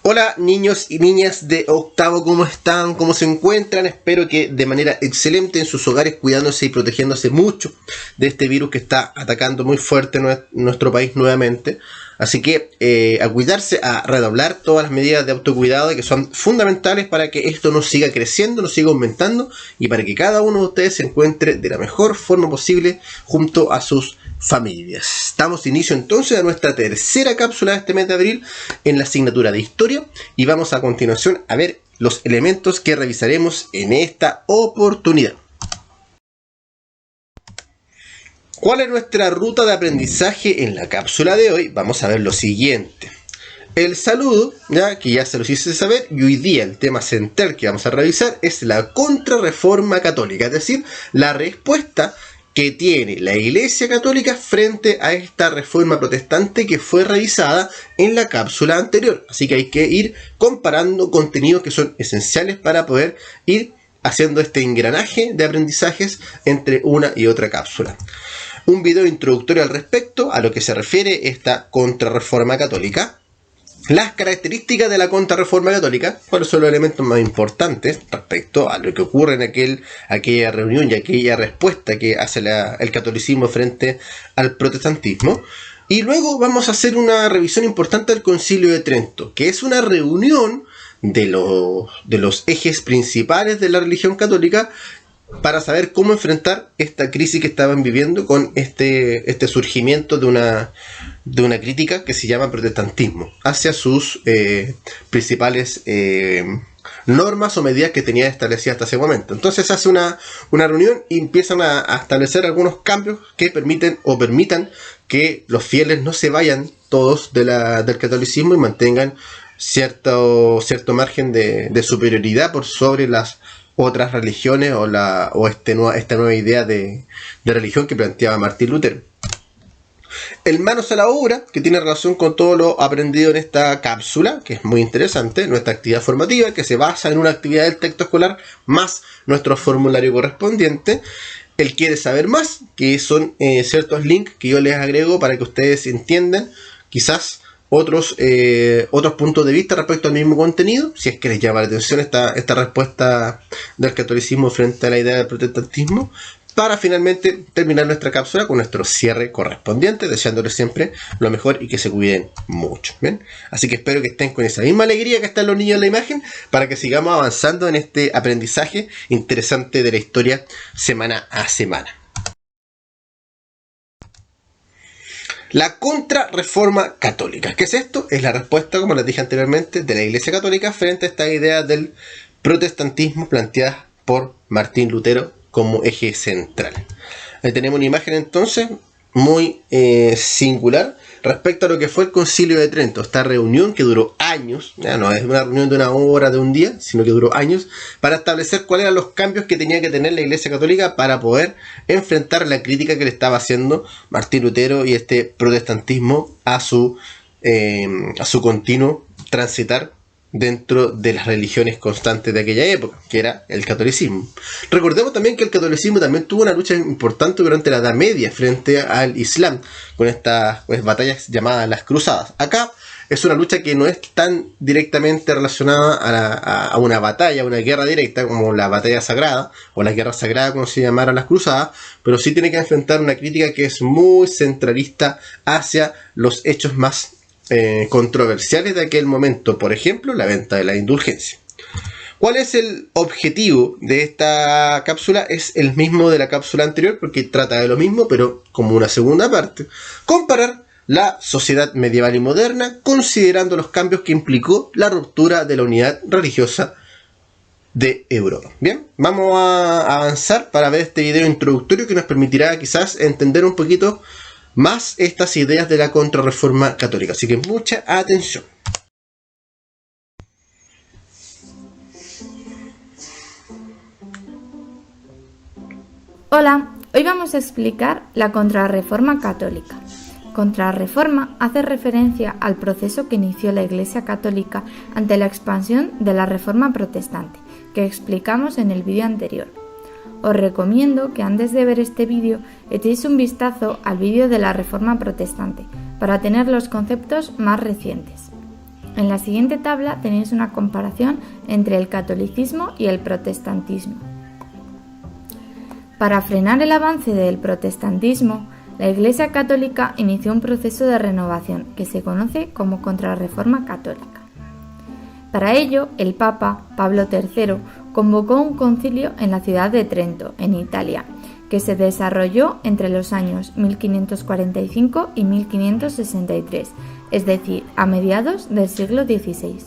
Hola niños y niñas de octavo, ¿cómo están? ¿Cómo se encuentran? Espero que de manera excelente en sus hogares, cuidándose y protegiéndose mucho de este virus que está atacando muy fuerte nuestro país nuevamente. Así que a cuidarse, a redoblar todas las medidas de autocuidado que son fundamentales para que esto no siga creciendo, no siga aumentando y para que cada uno de ustedes se encuentre de la mejor forma posible junto a sus familias. Damos inicio entonces a nuestra tercera cápsula de este mes de abril en la asignatura de Historia y vamos a continuación a ver los elementos que revisaremos en esta oportunidad. ¿Cuál es nuestra ruta de aprendizaje en la cápsula de hoy? Vamos a ver lo siguiente. El saludo, ya que ya se los hice saber, y hoy día el tema central que vamos a revisar es la Contrarreforma Católica, es decir, la respuesta que tiene la Iglesia Católica frente a esta reforma protestante que fue revisada en la cápsula anterior. Así que hay que ir comparando contenidos que son esenciales para poder ir haciendo este engranaje de aprendizajes entre una y otra cápsula. Un video introductorio al respecto, a lo que se refiere esta Contrarreforma Católica. Las características de la Contrarreforma Católica, cuáles son los elementos más importantes respecto a lo que ocurre en aquella reunión y aquella respuesta que hace el catolicismo frente al protestantismo. Y luego vamos a hacer una revisión importante del Concilio de Trento, que es una reunión de los ejes principales de la religión católica para saber cómo enfrentar esta crisis que estaban viviendo con este surgimiento de una crítica que se llama protestantismo hacia sus principales normas o medidas que tenía establecidas hasta ese momento. Entonces se hace una reunión y empiezan a establecer algunos cambios que permitan que los fieles no se vayan todos del catolicismo y mantengan cierto margen de superioridad por sobre las otras religiones o esta nueva idea de religión que planteaba Martín Lutero. El manos a la obra, que tiene relación con todo lo aprendido en esta cápsula, que es muy interesante, nuestra actividad formativa, que se basa en una actividad del texto escolar más nuestro formulario correspondiente. El quiere saber más, que son ciertos links que yo les agrego para que ustedes entiendan quizás otros puntos de vista respecto al mismo contenido, si es que les llama la atención esta respuesta del catolicismo frente a la idea del protestantismo, para finalmente terminar nuestra cápsula con nuestro cierre correspondiente, deseándoles siempre lo mejor y que se cuiden mucho. ¿Bien? Así que espero que estén con esa misma alegría que están los niños en la imagen, para que sigamos avanzando en este aprendizaje interesante de la historia semana a semana. La Contrarreforma Católica. ¿Qué es esto? Es la respuesta, como les dije anteriormente, de la Iglesia Católica frente a esta idea del protestantismo planteada por Martín Lutero como eje central. Ahí tenemos una imagen entonces muy singular respecto a lo que fue el Concilio de Trento, esta reunión que duró años, ya no es una reunión de una hora, de un día, sino que duró años, para establecer cuáles eran los cambios que tenía que tener la Iglesia Católica para poder enfrentar la crítica que le estaba haciendo Martín Lutero y este protestantismo a su continuo transitar dentro de las religiones constantes de aquella época, que era el catolicismo. Recordemos también que el catolicismo también tuvo una lucha importante durante la Edad Media frente al Islam, con estas batallas llamadas las cruzadas. Acá es una lucha que no es tan directamente relacionada a una batalla, a una guerra directa, como la batalla sagrada, o la guerra sagrada, como se llamaron las cruzadas, pero sí tiene que enfrentar una crítica que es muy centralista hacia los hechos más controversiales de aquel momento, por ejemplo, la venta de la indulgencia. ¿Cuál es el objetivo de esta cápsula? Es el mismo de la cápsula anterior, porque trata de lo mismo, pero como una segunda parte. Comparar la sociedad medieval y moderna, considerando los cambios que implicó la ruptura de la unidad religiosa de Europa. Bien, vamos a avanzar para ver este video introductorio que nos permitirá quizás entender un poquito más estas ideas de la Contrarreforma Católica. Así que mucha atención. Hola, hoy vamos a explicar la Contrarreforma Católica. Contrarreforma hace referencia al proceso que inició la Iglesia Católica ante la expansión de la Reforma Protestante, que explicamos en el vídeo anterior. Os recomiendo que antes de ver este vídeo echéis un vistazo al vídeo de la Reforma Protestante para tener los conceptos más recientes. En la siguiente tabla tenéis una comparación entre el catolicismo y el protestantismo. Para frenar el avance del protestantismo, la Iglesia Católica inició un proceso de renovación que se conoce como Contrarreforma Católica. Para ello, el Papa Pablo III convocó un concilio en la ciudad de Trento, en Italia, que se desarrolló entre los años 1545 y 1563, es decir, a mediados del siglo XVI.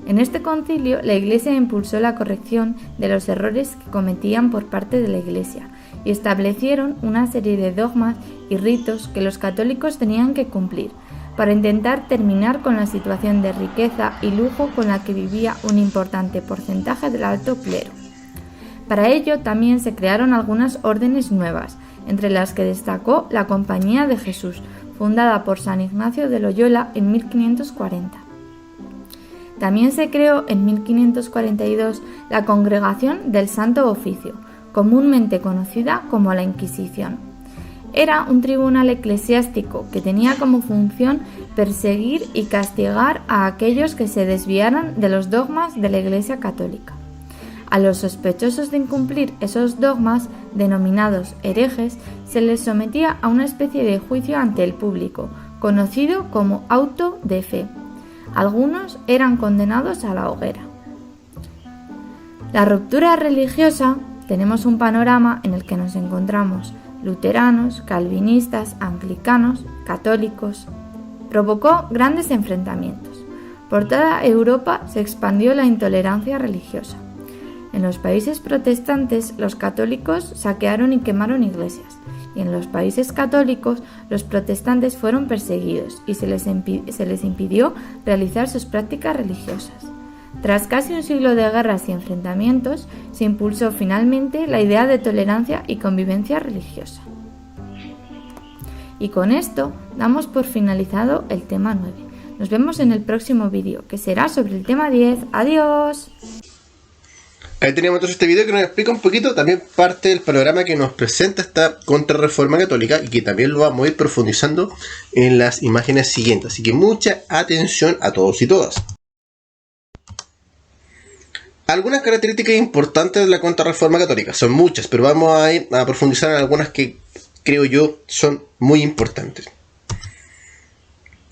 En este concilio, la Iglesia impulsó la corrección de los errores que cometían por parte de la Iglesia y establecieron una serie de dogmas y ritos que los católicos tenían que cumplir para intentar terminar con la situación de riqueza y lujo con la que vivía un importante porcentaje del alto clero. Para ello también se crearon algunas órdenes nuevas, entre las que destacó la Compañía de Jesús, fundada por San Ignacio de Loyola en 1540. También se creó en 1542 la Congregación del Santo Oficio, comúnmente conocida como la Inquisición. Era un tribunal eclesiástico que tenía como función perseguir y castigar a aquellos que se desviaran de los dogmas de la Iglesia Católica. A los sospechosos de incumplir esos dogmas, denominados herejes, se les sometía a una especie de juicio ante el público, conocido como auto de fe. Algunos eran condenados a la hoguera. La ruptura religiosa, tenemos un panorama en el que nos encontramos luteranos, calvinistas, anglicanos, católicos. Provocó grandes enfrentamientos. Por toda Europa se expandió la intolerancia religiosa. En los países protestantes, los católicos saquearon y quemaron iglesias, y en los países católicos, los protestantes fueron perseguidos y se les impidió realizar sus prácticas religiosas. Tras casi un siglo de guerras y enfrentamientos, se impulsó finalmente la idea de tolerancia y convivencia religiosa. Y con esto damos por finalizado el tema 9. Nos vemos en el próximo vídeo, que será sobre el tema 10. ¡Adiós! Ahí teníamos entonces este video que nos explica un poquito también parte del panorama que nos presenta esta Contrarreforma Católica y que también lo vamos a ir profundizando en las imágenes siguientes. Así que mucha atención a todos y todas. Algunas características importantes de la Contrarreforma Católica, son muchas, pero vamos a ir a profundizar en algunas que creo yo son muy importantes.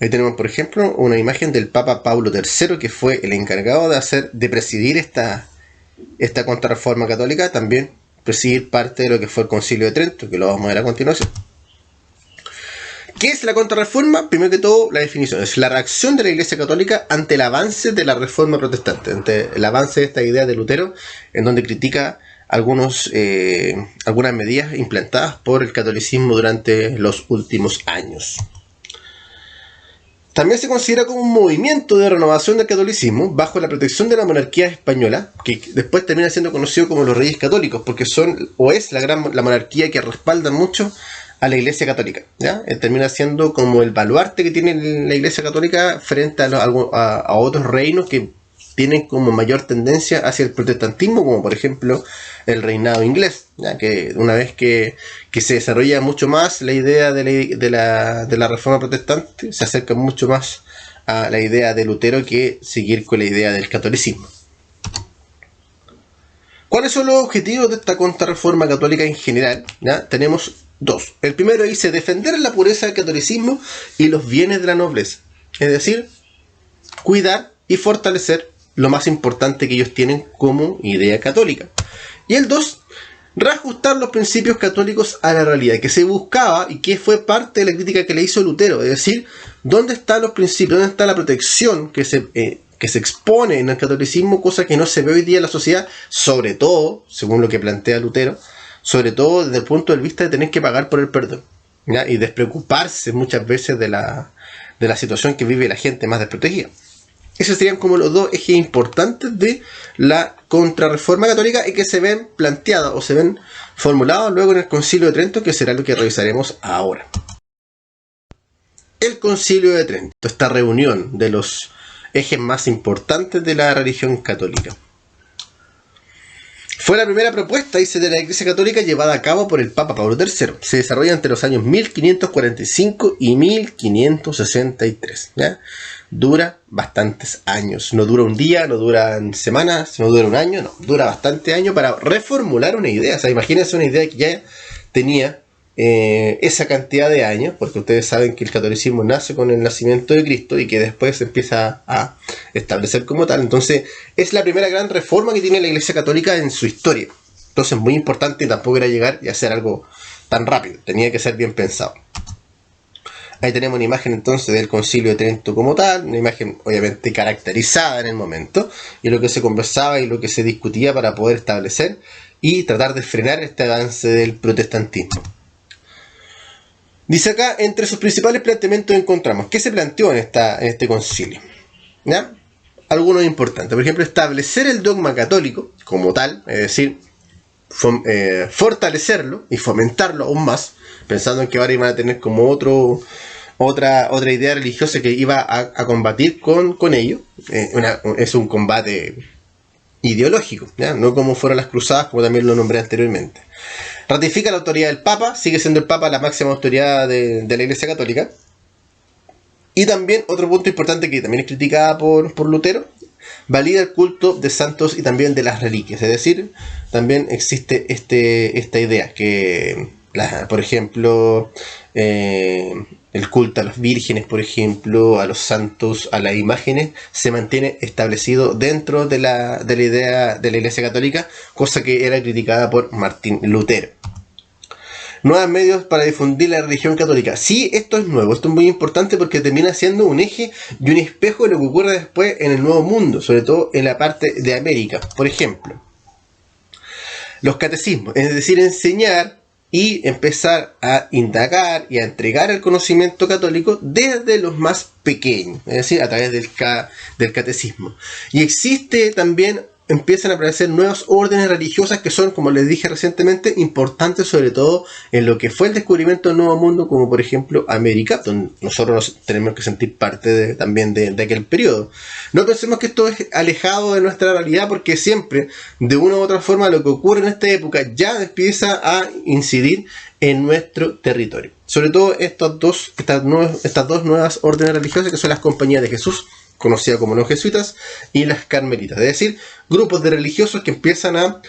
Ahí tenemos, por ejemplo, una imagen del Papa Pablo III, que fue el encargado de presidir esta Contrarreforma Católica, también presidir parte de lo que fue el Concilio de Trento, que lo vamos a ver a continuación. ¿Qué es la Contrarreforma? Primero que todo, la definición es la reacción de la Iglesia Católica ante el avance de la Reforma Protestante, ante el avance de esta idea de Lutero, en donde critica algunas medidas implantadas por el catolicismo durante los últimos años. También se considera como un movimiento de renovación del catolicismo bajo la protección de la monarquía española, que después termina siendo conocido como los Reyes Católicos, porque es la monarquía que respalda mucho a la Iglesia Católica, ¿ya? Termina siendo como el baluarte que tiene la Iglesia Católica frente a otros reinos que tienen como mayor tendencia hacia el protestantismo, como por ejemplo el reinado inglés, ¿ya? Que una vez que se desarrolla mucho más la idea de la Reforma Protestante, se acerca mucho más a la idea de Lutero que seguir con la idea del catolicismo. ¿Cuáles son los objetivos de esta Contrarreforma Católica en general? ¿Ya? Tenemos dos. El primero dice defender la pureza del catolicismo y los bienes de la nobleza. Es decir, cuidar y fortalecer lo más importante que ellos tienen como idea católica. Y el 2, reajustar los principios católicos a la realidad, que se buscaba y que fue parte de la crítica que le hizo Lutero. Es decir, ¿dónde están los principios? ¿Dónde está la protección que se expone en el catolicismo? Cosa que no se ve hoy día en la sociedad, sobre todo, según lo que plantea Lutero, sobre todo desde el punto de vista de tener que pagar por el perdón, ¿ya? Y despreocuparse muchas veces de la situación que vive la gente más desprotegida. Esos serían como los dos ejes importantes de la Contrarreforma Católica y que se ven planteados o se ven formulados luego en el Concilio de Trento, que será lo que revisaremos ahora. El Concilio de Trento, esta reunión de los ejes más importantes de la religión católica. Fue la primera propuesta, dice, de la Iglesia Católica llevada a cabo por el Papa Pablo III. Se desarrolla entre los años 1545 y 1563. ¿Ya? Dura bastantes años. No dura un día, no duran semanas, no dura un año, no. Dura bastante años para reformular una idea. O sea, imagínense una idea que ya tenía esa cantidad de años, porque ustedes saben que el catolicismo nace con el nacimiento de Cristo y que después se empieza a establecer como tal. Entonces es la primera gran reforma que tiene la Iglesia Católica en su historia. Entonces muy importante, y tampoco era llegar y hacer algo tan rápido, tenía que ser bien pensado. Ahí tenemos una imagen entonces del Concilio de Trento como tal, una imagen obviamente caracterizada en el momento, y lo que se conversaba y lo que se discutía para poder establecer y tratar de frenar este avance del protestantismo. Dice acá, entre sus principales planteamientos encontramos, ¿qué se planteó en este concilio? ¿Ya? Algunos importantes. Por ejemplo, establecer el dogma católico como tal, es decir, fortalecerlo y fomentarlo aún más, pensando en que ahora iban a tener como otra idea religiosa que iba a combatir con ello. Es un combate ideológico, ¿ya? No como fueron las cruzadas, como también lo nombré anteriormente. Ratifica la autoridad del Papa, sigue siendo el Papa la máxima autoridad de la Iglesia Católica. Y también otro punto importante que también es criticada por Lutero, valida el culto de santos y también de las reliquias. Es decir, también existe esta idea que, por ejemplo, el culto a las vírgenes, por ejemplo, a los santos, a las imágenes, se mantiene establecido dentro de la idea de la Iglesia Católica, cosa que era criticada por Martín Lutero. Nuevos medios para difundir la religión católica. Sí, esto es nuevo, esto es muy importante porque termina siendo un eje y un espejo de lo que ocurre después en el Nuevo Mundo, sobre todo en la parte de América. Por ejemplo, los catecismos, es decir, enseñar y empezar a indagar y a entregar el conocimiento católico desde los más pequeños, es decir, a través del catecismo. Y existe también, empiezan a aparecer nuevas órdenes religiosas que son, como les dije recientemente, importantes sobre todo en lo que fue el descubrimiento del Nuevo Mundo, como por ejemplo América, donde nosotros nos tenemos que sentir parte también de aquel periodo. No pensemos que esto es alejado de nuestra realidad, porque siempre, de una u otra forma, lo que ocurre en esta época ya empieza a incidir en nuestro territorio. Sobre todo estas dos nuevas órdenes religiosas, que son las Compañías de Jesús, conocida como los jesuitas, y las carmelitas, es decir, grupos de religiosos que empiezan a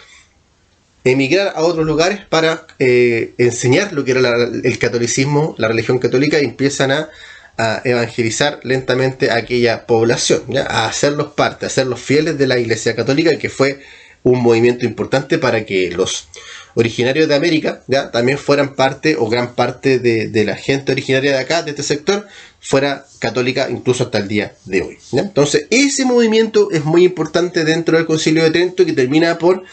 emigrar a otros lugares para enseñar lo que era el catolicismo, la religión católica, y empiezan a evangelizar lentamente a aquella población, ¿ya? A hacerlos parte, a hacerlos fieles de la Iglesia Católica, que fue un movimiento importante para que los originarios de América, ¿ya? También fueran parte o gran parte de la gente originaria de acá, de este sector, fuera católica incluso hasta el día de hoy, ¿ya? Entonces ese movimiento es muy importante dentro del Concilio de Trento, que termina por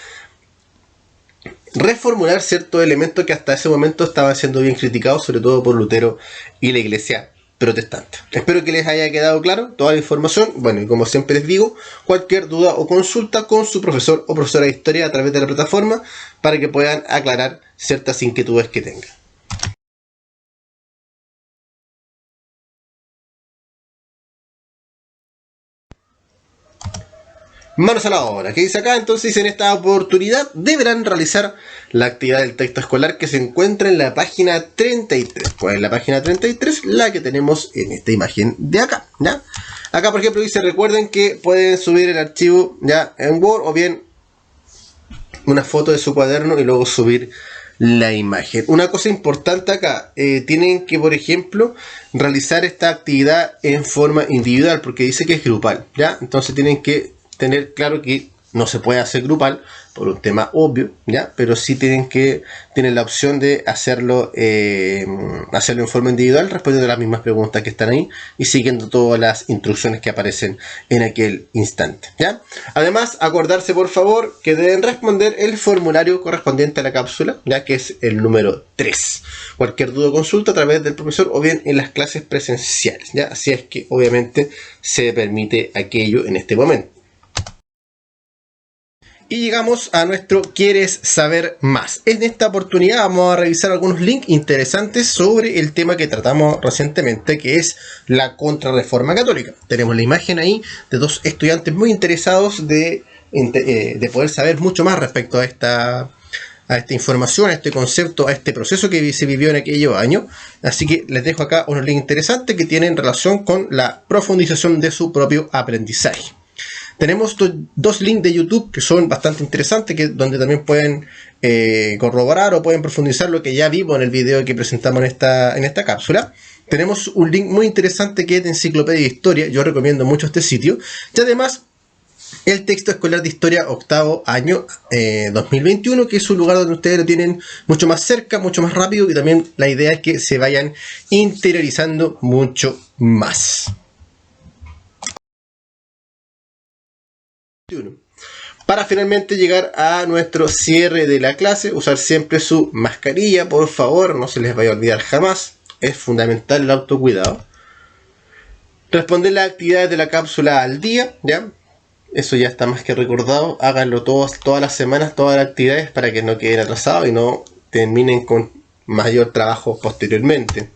reformular ciertos elementos que hasta ese momento estaban siendo bien criticados, sobre todo por Lutero y la Iglesia protestante. Espero que les haya quedado claro toda la información. Bueno, y como siempre les digo, cualquier duda o consulta con su profesor o profesora de historia a través de la plataforma para que puedan aclarar ciertas inquietudes que tengan. Manos a la obra. ¿Qué dice acá? Entonces, en esta oportunidad deberán realizar la actividad del texto escolar que se encuentra en la página 33. Pues en la página 33, la que tenemos en esta imagen de acá, ¿ya? Acá, por ejemplo, dice, recuerden que pueden subir el archivo ya en Word o bien una foto de su cuaderno y luego subir la imagen. Una cosa importante acá, tienen que, por ejemplo, realizar esta actividad en forma individual, porque dice que es grupal, ¿ya? Entonces tienen que tener claro que no se puede hacer grupal por un tema obvio, ¿ya? Pero sí tienen la opción de hacerlo en forma individual, respondiendo a las mismas preguntas que están ahí y siguiendo todas las instrucciones que aparecen en aquel instante, ¿ya? Además, acordarse por favor que deben responder el formulario correspondiente a la cápsula, ya que es el número 3. Cualquier duda o consulta a través del profesor o bien en las clases presenciales, ¿ya? Así es que obviamente se permite aquello en este momento. Y llegamos a nuestro ¿Quieres saber más? En esta oportunidad vamos a revisar algunos links interesantes sobre el tema que tratamos recientemente, que es la Contrarreforma Católica. Tenemos la imagen ahí de dos estudiantes muy interesados de de poder saber mucho más respecto a esta información, a este concepto, a este proceso que se vivió en aquellos años. Así que les dejo acá unos links interesantes que tienen relación con la profundización de su propio aprendizaje. Tenemos dos links de YouTube que son bastante interesantes, donde también pueden corroborar o pueden profundizar lo que ya vimos en el video que presentamos en esta cápsula. Tenemos un link muy interesante que es de Enciclopedia de Historia. Yo recomiendo mucho este sitio. Y además, el texto escolar de historia octavo año 2021, que es un lugar donde ustedes lo tienen mucho más cerca, mucho más rápido, y también la idea es que se vayan interiorizando mucho más. Para finalmente llegar a nuestro cierre de la clase, usar siempre su mascarilla, por favor, no se les vaya a olvidar jamás, es fundamental el autocuidado. Responder las actividades de la cápsula al día, ¿ya? Eso ya está más que recordado, háganlo todas las semanas, todas las actividades para que no queden atrasados y no terminen con mayor trabajo posteriormente.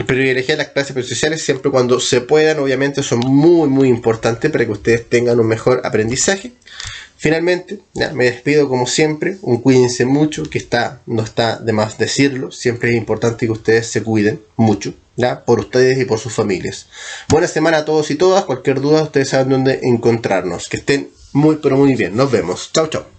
Privilegiar las clases presenciales siempre cuando se puedan, obviamente son muy importantes para que ustedes tengan un mejor aprendizaje. Finalmente, ya, me despido como siempre, cuídense mucho, que no está de más decirlo, siempre es importante que ustedes se cuiden mucho, ya, por ustedes y por sus familias. Buena semana a todos y todas, cualquier duda ustedes saben dónde encontrarnos, que estén muy pero muy bien, nos vemos, chao chao.